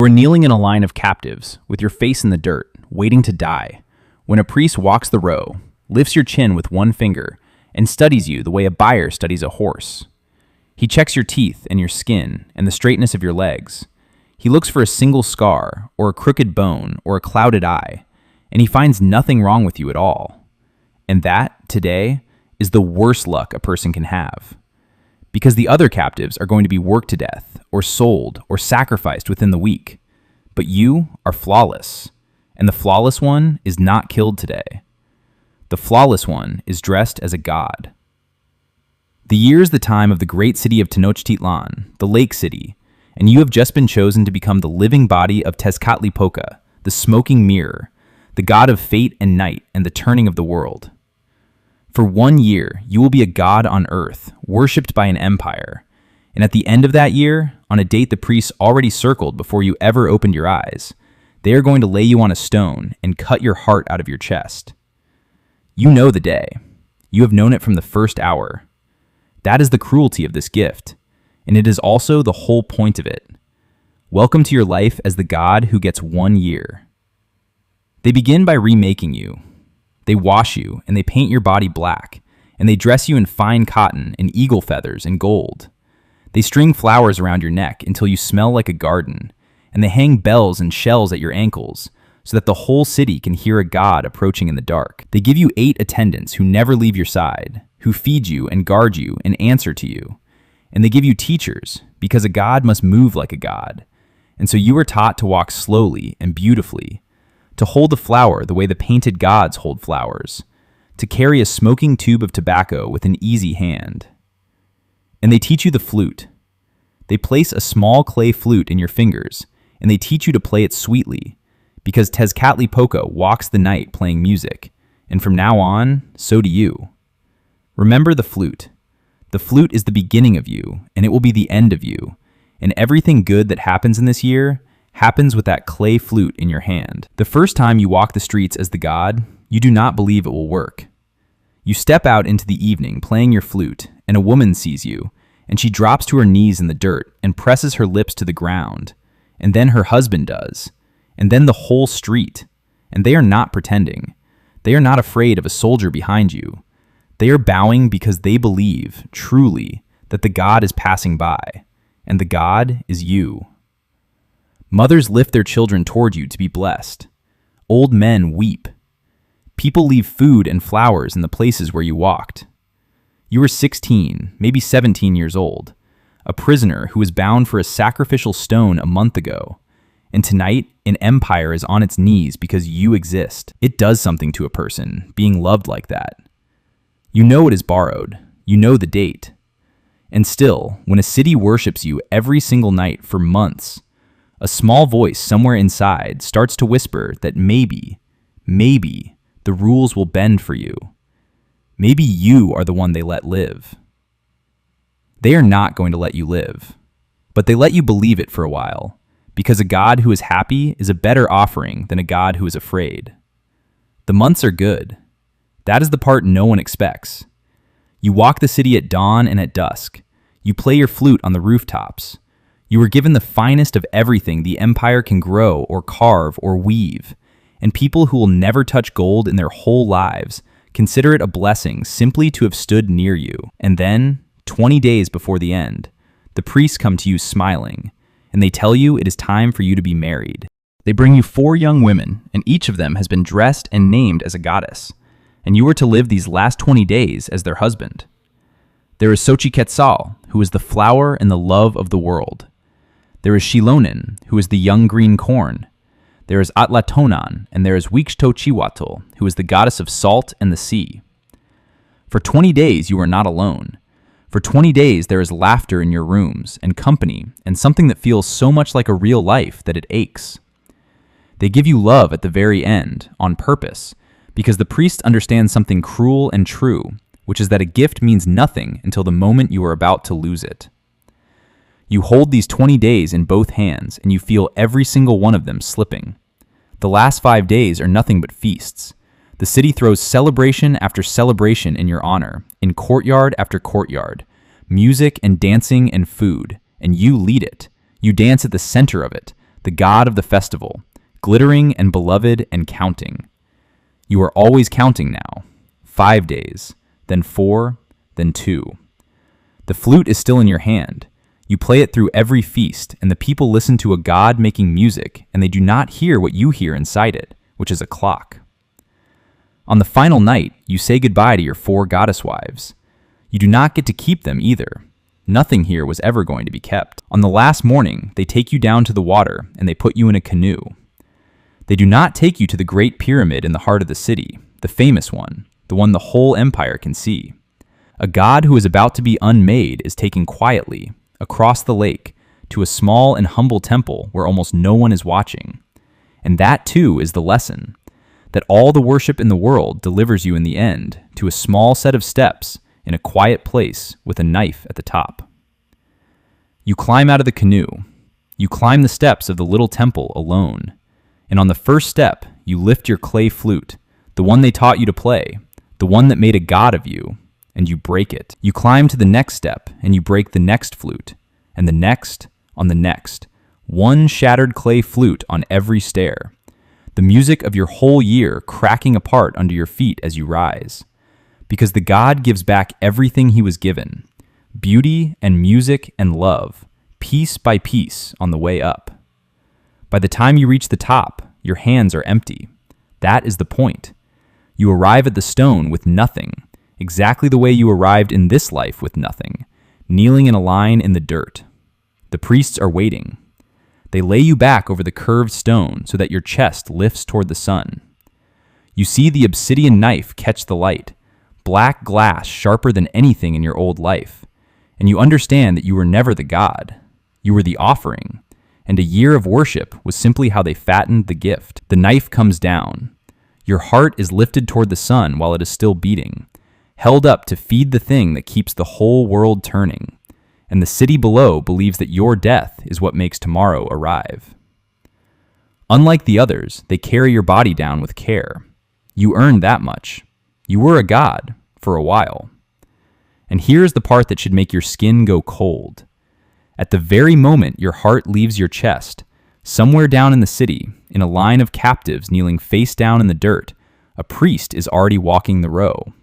You are kneeling in a line of captives, with your face in the dirt, waiting to die, when a priest walks the row, lifts your chin with one finger, and studies you the way a buyer studies a horse. He checks your teeth and your skin and the straightness of your legs. He looks for a single scar, or a crooked bone, or a clouded eye, and he finds nothing wrong with you at all. And that, today, is the worst luck a person can have. Because the other captives are going to be worked to death, or sold, or sacrificed within the week. But you are flawless, and the flawless one is not killed today. The flawless one is dressed as a god. The year is the time of the great city of Tenochtitlan, the lake city, and you have just been chosen to become the living body of Tezcatlipoca, the smoking mirror, the god of fate and night and the turning of the world. For 1 year, you will be a god on earth, worshipped by an empire. And at the end of that year, on a date the priests already circled before you ever opened your eyes, they are going to lay you on a stone and cut your heart out of your chest. You know the day. You have known it from the first hour. That is the cruelty of this gift, and it is also the whole point of it. Welcome to your life as the god who gets 1 year. They begin by remaking you. They wash you, and they paint your body black, and they dress you in fine cotton and eagle feathers and gold. They string flowers around your neck until you smell like a garden, and they hang bells and shells at your ankles so that the whole city can hear a god approaching in the dark. They give you 8 attendants who never leave your side, who feed you and guard you and answer to you. And they give you teachers, because a god must move like a god. And so you are taught to walk slowly and beautifully, to hold the flower the way the painted gods hold flowers, to carry a smoking tube of tobacco with an easy hand. And they teach you the flute. They place a small clay flute in your fingers, and they teach you to play it sweetly, because Tezcatlipoca walks the night playing music, and from now on, so do you. Remember the flute. The flute is the beginning of you, and it will be the end of you, and everything good that happens in this year happens with that clay flute in your hand. The first time you walk the streets as the god, you do not believe it will work. You step out into the evening playing your flute, and a woman sees you, and she drops to her knees in the dirt and presses her lips to the ground, and then her husband does, and then the whole street. And they are not pretending. They are not afraid of a soldier behind you. They are bowing because they believe, truly, that the god is passing by, and the god is you. Mothers lift their children toward you to be blessed. Old men weep. People leave food and flowers in the places where you walked. You were 16, maybe 17 years old, a prisoner who was bound for a sacrificial stone a month ago. And tonight, an empire is on its knees because you exist. It does something to a person, being loved like that. You know it is borrowed. You know the date. And still, when a city worships you every single night for months, a small voice somewhere inside starts to whisper that maybe, the rules will bend for you. Maybe you are the one they let live. They are not going to let you live, but they let you believe it for a while, because a god who is happy is a better offering than a god who is afraid. The months are good. That is the part no one expects. You walk the city at dawn and at dusk. You play your flute on the rooftops. You are given the finest of everything the empire can grow or carve or weave, and people who will never touch gold in their whole lives consider it a blessing simply to have stood near you. And then, 20 days before the end, the priests come to you smiling, and they tell you it is time for you to be married. They bring you 4 young women, and each of them has been dressed and named as a goddess, and you are to live these last 20 days as their husband. There is Xochiquetzal, who is the flower and the love of the world. There is Xilonen, who is the young green corn. There is Atlatonan, and there is Huixtochihuatl, who is the goddess of salt and the sea. For 20 days you are not alone. For 20 days there is laughter in your rooms, and company, and something that feels so much like a real life that it aches. They give you love at the very end, on purpose, because the priests understand something cruel and true, which is that a gift means nothing until the moment you are about to lose it. You hold these 20 days in both hands, and you feel every single one of them slipping. The last 5 days are nothing but feasts. The city throws celebration after celebration in your honor, in courtyard after courtyard, music and dancing and food, and you lead it. You dance at the center of it, the god of the festival, glittering and beloved and counting. You are always counting now. 5 days, then 4, then 2. The flute is still in your hand. You play it through every feast, and the people listen to a god making music, and they do not hear what you hear inside it, which is a clock. On the final night, you say goodbye to your 4 goddess wives. You do not get to keep them either. Nothing here was ever going to be kept. On the last morning, they take you down to the water, and they put you in a canoe. They do not take you to the Great Pyramid in the heart of the city, the famous one, the one the whole empire can see. A god who is about to be unmade is taken quietly, across the lake, to a small and humble temple where almost no one is watching. And that too is the lesson, that all the worship in the world delivers you in the end to a small set of steps in a quiet place with a knife at the top. You climb out of the canoe. You climb the steps of the little temple alone. And on the first step, you lift your clay flute, the one they taught you to play, the one that made a god of you, and you break it. You climb to the next step, and you break the next flute, and the next on the next. One shattered clay flute on every stair. The music of your whole year cracking apart under your feet as you rise. Because the god gives back everything he was given. Beauty and music and love, piece by piece on the way up. By the time you reach the top, your hands are empty. That is the point. You arrive at the stone with nothing, exactly the way you arrived in this life with nothing, kneeling in a line in the dirt. The priests are waiting. They lay you back over the curved stone so that your chest lifts toward the sun. You see the obsidian knife catch the light, black glass sharper than anything in your old life, and you understand that you were never the god. You were the offering, and a year of worship was simply how they fattened the gift. The knife comes down. Your heart is lifted toward the sun while it is still beating, held up to feed the thing that keeps the whole world turning, and the city below believes that your death is what makes tomorrow arrive. Unlike the others, they carry your body down with care. You earned that much. You were a god, for a while. And here's the part that should make your skin go cold. At the very moment your heart leaves your chest, somewhere down in the city, in a line of captives kneeling face down in the dirt, a priest is already walking the row.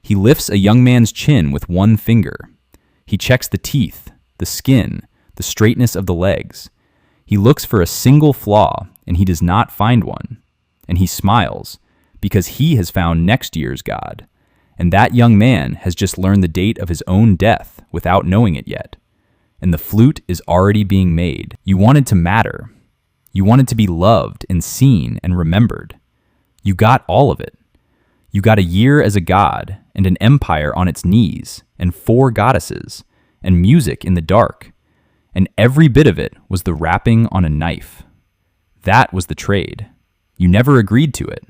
He lifts a young man's chin with one finger. He checks the teeth, the skin, the straightness of the legs. He looks for a single flaw, and he does not find one. And he smiles, because he has found next year's god. And that young man has just learned the date of his own death without knowing it yet. And the flute is already being made. You wanted to matter. You wanted to be loved and seen and remembered. You got all of it. You got a year as a god, and an empire on its knees, and 4 goddesses, and music in the dark. And every bit of it was the wrapping on a knife. That was the trade. You never agreed to it.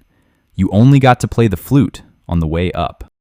You only got to play the flute on the way up.